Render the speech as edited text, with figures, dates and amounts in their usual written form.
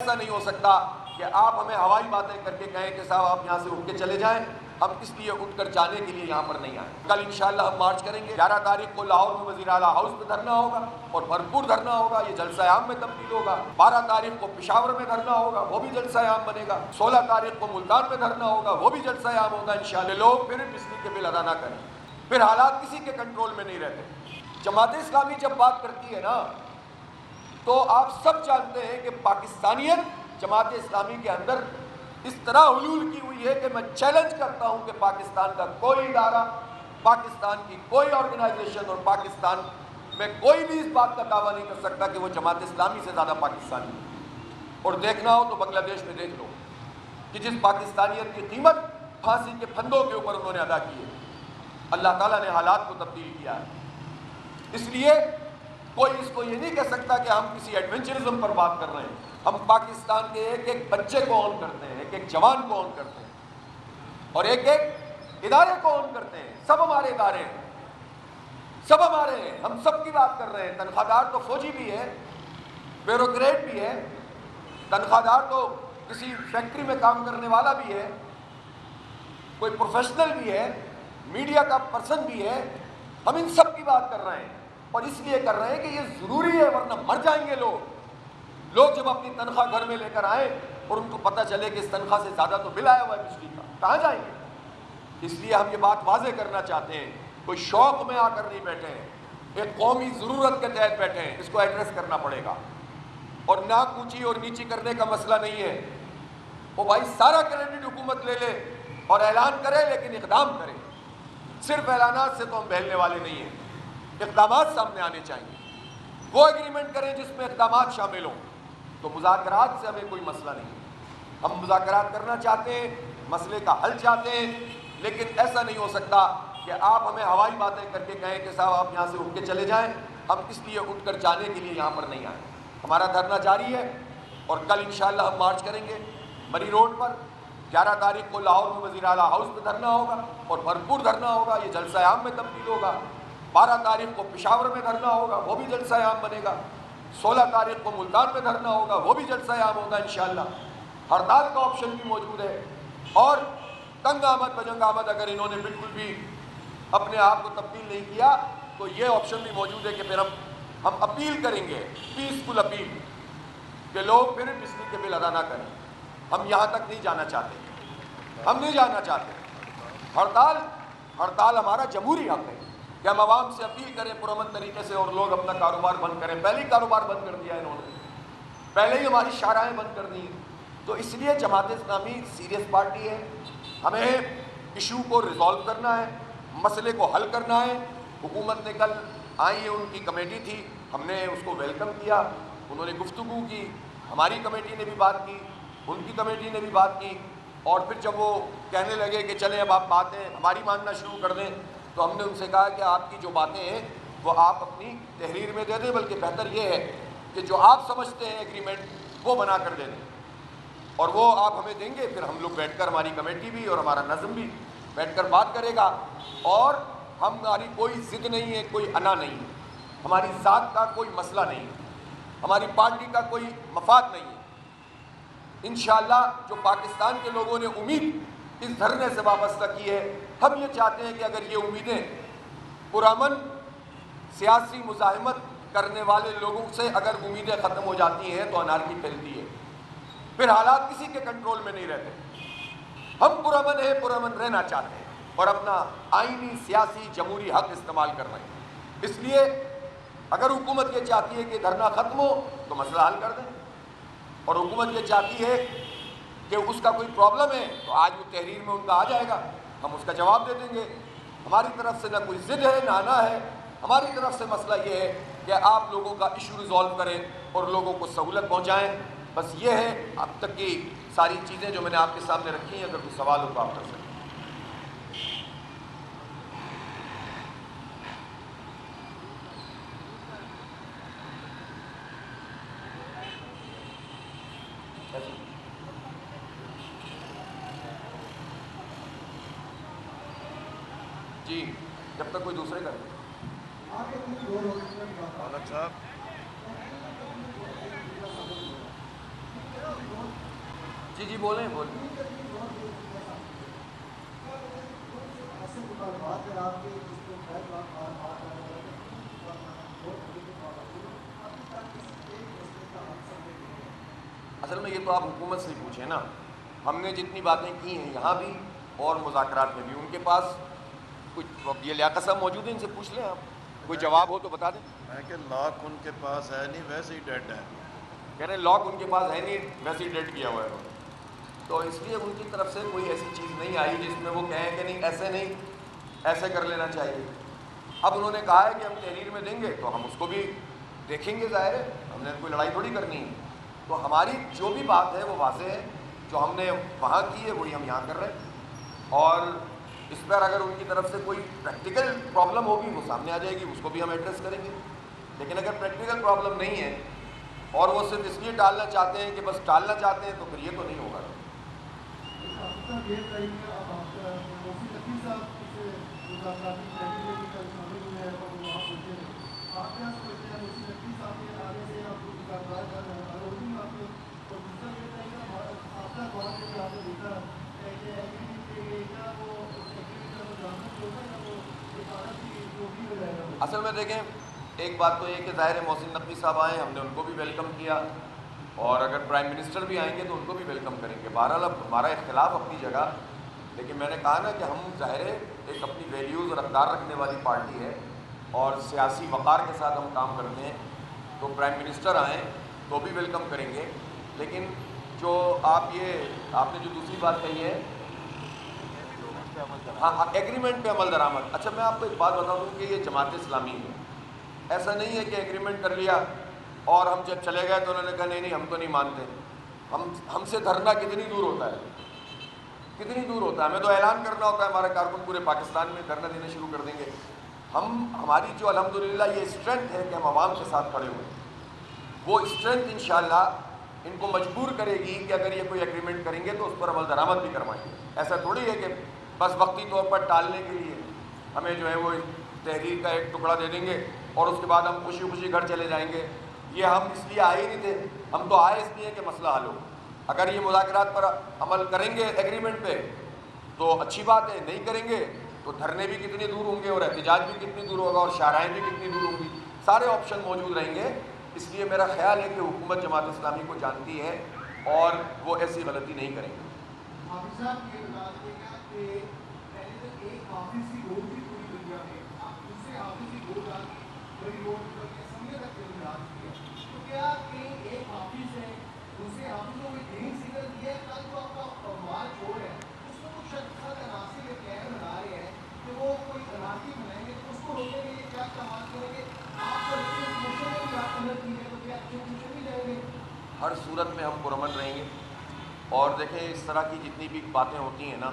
ایسا نہیں ہو سکتا کہ آپ ہمیں ہوائی باتیں کر کے کہیں کہ صاحب آپ یہاں سے اٹھ کے چلے جائیں، ہم اس لیے اٹھ کر جانے کے لیے یہاں پر نہیں آئے۔ کل انشاءاللہ ہم مارچ کریں گے، 11 تاریخ کو لاہور میں وزیر اعلیٰ ہاؤس میں دھرنا ہوگا اور بھرپور دھرنا ہوگا، یہ جلسہ عام میں تبدیل ہوگا۔ 12 تاریخ کو پشاور میں دھرنا ہوگا، وہ بھی جلسہ عام بنے گا۔ 16 تاریخ کو ملتان میں دھرنا ہوگا، وہ بھی جلسہ عام ہوگا انشاءاللہ۔ لوگ پھر بجلی کے بل ادا نہ کریں، پھر حالات کسی کے کنٹرول میں نہیں رہتے۔ جماعت اسلامی جب بات کرتی ہے نا تو آپ سب جانتے ہیں کہ پاکستانیت جماعت اسلامی کے اندر اس طرح حلول کی ہوئی ہے کہ میں چیلنج کرتا ہوں کہ پاکستان کا کوئی ادارہ، پاکستان کی کوئی آرگنائزیشن اور پاکستان میں کوئی بھی اس بات کا دعویٰ نہیں کر سکتا کہ وہ جماعت اسلامی سے زیادہ پاکستانی ہے۔ اور دیکھنا ہو تو بنگلہ دیش میں دیکھ لو کہ جس پاکستانیت کی قیمت پھانسی کے پھندوں کے اوپر انہوں نے ادا کی ہے، اللہ تعالیٰ نے حالات کو تبدیل کیا ہے۔ اس لیے کوئی اس کو یہ نہیں کہہ سکتا کہ ہم کسی ایڈونچرزم پر بات کر رہے ہیں۔ ہم پاکستان کے ایک ایک بچے کو آن کرتے ہیں، ایک ایک جوان کو آن کرتے ہیں اور ایک ایک ادارے کو آن کرتے ہیں۔ سب ہمارے ادارے ہیں، سب ہمارے ہیں، ہم سب کی بات کر رہے ہیں۔ تنخواہ دار تو فوجی بھی ہے، بیوروکریٹ بھی ہے، تنخواہ دار تو کسی فیکٹری میں کام کرنے والا بھی ہے، کوئی پروفیشنل بھی ہے، میڈیا کا پرسن بھی ہے۔ ہم ان سب کی بات کر رہے ہیں اور اس لیے کر رہے ہیں کہ یہ ضروری ہے، ورنہ مر جائیں گے لوگ جب اپنی تنخواہ گھر میں لے کر آئیں اور ان کو پتہ چلے کہ اس تنخواہ سے زیادہ تو بل آیا ہوا ہے بجلی کا، کہاں جائیں گے؟ اس لیے ہم یہ بات واضح کرنا چاہتے ہیں، کوئی شوق میں آ کر نہیں بیٹھے ہیں، ایک قومی ضرورت کے تحت بیٹھے ہیں، اس کو ایڈریس کرنا پڑے گا۔ اور ناک اونچی اور نیچی کرنے کا مسئلہ نہیں ہے، وہ بھائی سارا کریڈٹ حکومت لے لے اور اعلان کرے لیکن اقدام کرے۔ صرف اعلانات سے تو ہم بہلنے والے نہیں ہیں، اقدامات سامنے آنے چاہیے۔ وہ ایگریمنٹ کریں جس میں اقدامات شامل ہوں، تو مذاکرات سے ہمیں کوئی مسئلہ نہیں ہے۔ ہم مذاکرات کرنا چاہتے ہیں، مسئلے کا حل چاہتے ہیں، لیکن ایسا نہیں ہو سکتا کہ آپ ہمیں ہوائی باتیں کر کے کہیں کہ صاحب آپ یہاں سے اٹھ کے چلے جائیں، ہم اس لیے اٹھ کر جانے کے لیے یہاں پر نہیں آئے۔ ہمارا دھرنا جاری ہے اور کل انشاءاللہ ہم مارچ کریں گے مری روڈ پر۔ 11 تاریخ کو لاہور میں وزیر اعلیٰ ہاؤس میں دھرنا ہوگا اور بھرپور دھرنا ہوگا، یہ جلسہ عام میں تبدیل ہوگا۔ 12 تاریخ کو پشاور میں دھرنا ہوگا، وہ بھی جلسہ عام بنے گا۔ 16 تاریخ کو ملتان میں دھرنا ہوگا، وہ بھی جلسہ عام ہوگا انشاءاللہ۔ ہڑتال کا آپشن بھی موجود ہے اور تنگ آمد بجنگ آمد اگر انہوں نے بالکل بھی اپنے آپ کو تبدیل نہیں کیا تو یہ آپشن بھی موجود ہے کہ پھر ہم اپیل کریں گے، پیسفل اپیل، کہ لوگ پھر بجلی کے بل ادا نہ کریں۔ ہم یہاں تک نہیں جانا چاہتے، ہم نہیں جانا چاہتے۔ ہڑتال ہمارا جمہوری حق ہے کہ ہم عوام سے اپیل کریں پرامن طریقے سے اور لوگ اپنا کاروبار بند کریں۔ پہلے ہی کاروبار بند کر دیا انہوں نے، پہلے ہی ہماری شاہراہیں بند کر دی۔ تو اس لیے جماعت اسلامی سیریس پارٹی ہے، ہمیں ایشو کو ریزالو کرنا ہے، مسئلے کو حل کرنا ہے۔ حکومت نے کل آئی ہے، ان کی کمیٹی تھی، ہم نے اس کو ویلکم کیا، انہوں نے گفتگو کی، ہماری کمیٹی نے بھی بات کی، ان کی کمیٹی نے بھی بات کی، اور پھر جب وہ کہنے لگے کہ چلیں اب آپ باتیں ہماری ماننا شروع کر دیں تو ہم نے ان سے کہا کہ آپ کی جو باتیں ہیں وہ آپ اپنی تحریر میں دے دیں، بلکہ بہتر یہ ہے کہ جو آپ سمجھتے ہیں ایگریمنٹ وہ بنا کر دے دیں اور وہ آپ ہمیں دیں گے، پھر ہم لوگ بیٹھ کر، ہماری کمیٹی بھی اور ہمارا نظم بھی بیٹھ کر بات کرے گا۔ اور ہماری کوئی ضد نہیں ہے، کوئی انا نہیں ہے، ہماری ذات کا کوئی مسئلہ نہیں ہے، ہماری پارٹی کا کوئی مفاد نہیں ہے۔ انشاءاللہ جو پاکستان کے لوگوں نے امید اس دھرنے سے وابستہ کی ہے، ہم یہ چاہتے ہیں کہ اگر یہ امیدیں پرامن سیاسی مزاحمت کرنے والے لوگوں سے اگر امیدیں ختم ہو جاتی ہیں تو انارکی پھیلتی ہے، پھر حالات کسی کے کنٹرول میں نہیں رہتے۔ ہم پرامن ہیں، پرامن رہنا چاہتے ہیں اور اپنا آئینی سیاسی جمہوری حق استعمال کر رہے ہیں۔ اس لیے اگر حکومت یہ چاہتی ہے کہ دھرنا ختم ہو تو مسئلہ حل کر دیں، اور حکومت یہ چاہتی ہے کہ اس کا کوئی پرابلم ہے تو آج وہ تحریر میں ان کا آ جائے گا، ہم اس کا جواب دے دیں گے۔ ہماری طرف سے نہ کوئی ضد ہے نہ آنا ہے، ہماری طرف سے مسئلہ یہ ہے کہ آپ لوگوں کا ایشو ریزالو کریں اور لوگوں کو سہولت پہنچائیں۔ بس یہ ہے اب تک کی ساری چیزیں جو میں نے آپ کے سامنے رکھی ہیں، اگر کوئی سوال ہو تو آپ کر سکیں۔ جی، جب تک کوئی دوسرے کر دیں۔ صاحب جی جی بولیں بولیں. اصل میں یہ تو آپ حکومت سے ہی پوچھیں نا. ہم نے جتنی باتیں کی ہیں یہاں بھی اور مذاکرات میں بھی، ان کے پاس کچھ یہ لیاقت صاحب موجود ہیں، ان سے پوچھ لیں آپ، کوئی جواب ہو تو بتا دیں. میں کہ لاک ان کے پاس ہے نہیں، ویسے ہی ڈیڈ ہے. کہہ رہے ہیں لاک ان کے پاس ہے نہیں، ویسے ہی ڈیڈ کیا ہوا ہے. تو اس لیے ان کی طرف سے کوئی ایسی چیز نہیں آئی جس میں وہ کہیں کہ نہیں ایسے کر لینا چاہیے. اب انہوں نے کہا ہے کہ ہم تحریر میں دیں گے تو ہم اس کو بھی دیکھیں گے، ظاہر ہے ہم نے کوئی لڑائی تھوڑی کرنی ہے. تو ہماری جو بھی بات ہے وہ واضح ہے، جو ہم نے وہاں کی ہے وہی ہم یہاں کر رہے ہیں. اور اس پر اگر ان کی طرف سے کوئی پریکٹیکل پرابلم ہوگی وہ سامنے آ جائے گی، اس کو بھی ہم ایڈریس کریں گے. لیکن اگر پریکٹیکل پرابلم نہیں ہے اور وہ صرف اس لیے ٹالنا چاہتے ہیں کہ بس ٹالنا چاہتے ہیں، تو پھر یہ تو نہیں ہوگا. اصل میں دیکھیں ایک بات تو یہ کہ ظاہر محسن نقوی صاحب آئے، ہم نے ان کو بھی ویلکم کیا، اور اگر پرائم منسٹر بھی آئیں گے تو ان کو بھی ویلکم کریں گے. بہرحال اب ہمارا اختلاف اپنی جگہ، لیکن میں نے کہا نا کہ ہم ظاہر ہے ایک اپنی ویلیوز اور اقدار رکھنے والی پارٹی ہے اور سیاسی وقار کے ساتھ ہم کام کرتے ہیں. تو پرائم منسٹر آئیں تو بھی ویلکم کریں گے. لیکن جو آپ نے جو دوسری بات کہی ہے، ہاں ایگریمنٹ پہ عمل درآمد. اچھا میں آپ کو ایک بات بتا دوں کہ یہ جماعت اسلامی ہے. ایسا نہیں ہے کہ ایگریمنٹ کر لیا اور ہم جب چلے گئے تو انہوں نے کہا نہیں ہم تو نہیں مانتے. ہم سے دھرنا کتنی دور ہوتا ہے، کتنی دور ہوتا ہے. ہمیں تو اعلان کرنا ہوتا ہے، ہمارے کارکن پورے پاکستان میں دھرنا دینے شروع کر دیں گے. ہماری جو الحمدللہ یہ اسٹرینتھ ہے کہ ہم عوام کے ساتھ کھڑے ہوئے، وہ اسٹرینتھ انشاءاللہ ان کو مجبور کرے گی کہ اگر یہ کوئی ایگریمنٹ کریں گے تو اس پر عمل درآمد بھی کروائیں گے. ایسا تھوڑی ہے کہ بس وقتی طور پر ٹالنے کے لیے ہمیں جو ہے وہ تحریر کا ایک ٹکڑا دے دیں گے اور اس کے بعد ہم خوشی خوشی گھر چلے جائیں گے. یہ ہم اس لیے آئے ہی نہیں تھے، ہم تو آئے اس لیے کہ مسئلہ حل ہو. اگر یہ مذاکرات پر عمل کریں گے ایگریمنٹ پہ تو اچھی بات ہے، نہیں کریں گے تو دھرنے بھی کتنی دور ہوں گے اور احتجاج بھی کتنی دور ہوگا اور شاہراہیں بھی کتنی دور ہوں گی. سارے آپشن موجود رہیں گے. اس لیے میرا خیال ہے کہ حکومت جماعت اسلامی کو جانتی ہے اور وہ ایسی غلطی نہیں کریں گے. حافظ صاحب یہ بتا دیجیے گا کہ پہلے تو ایک حافظ کی ووٹ بھی پوری دنیا میں، آپ دوسرے حافظ کی ووٹ آ گئی، بڑی ووٹ سمجھے تک کے راج کیا. تو کیا کہیں ایک حافظ ہے دوسرے حافظوں کو گرین سگنل دیا ہے تاکہ وہ آپ کا مال چھوڑ رہے ہیں، اس میں کچھ شخص عناصر یہ کہہ بنا رہے ہیں کہ وہ کوئی عناصر بنائیں گے تو اس کو روکنے کے لیے کیا استعمال کریں گے؟ آپ کو مشن میں بھی آپ مدد کی ہے تو کیا مشن بھی جائیں گے؟ ہر صورت میں ہم پرامن رہیں گے. اور دیکھیں اس طرح کی جتنی بھی باتیں ہوتی ہیں نا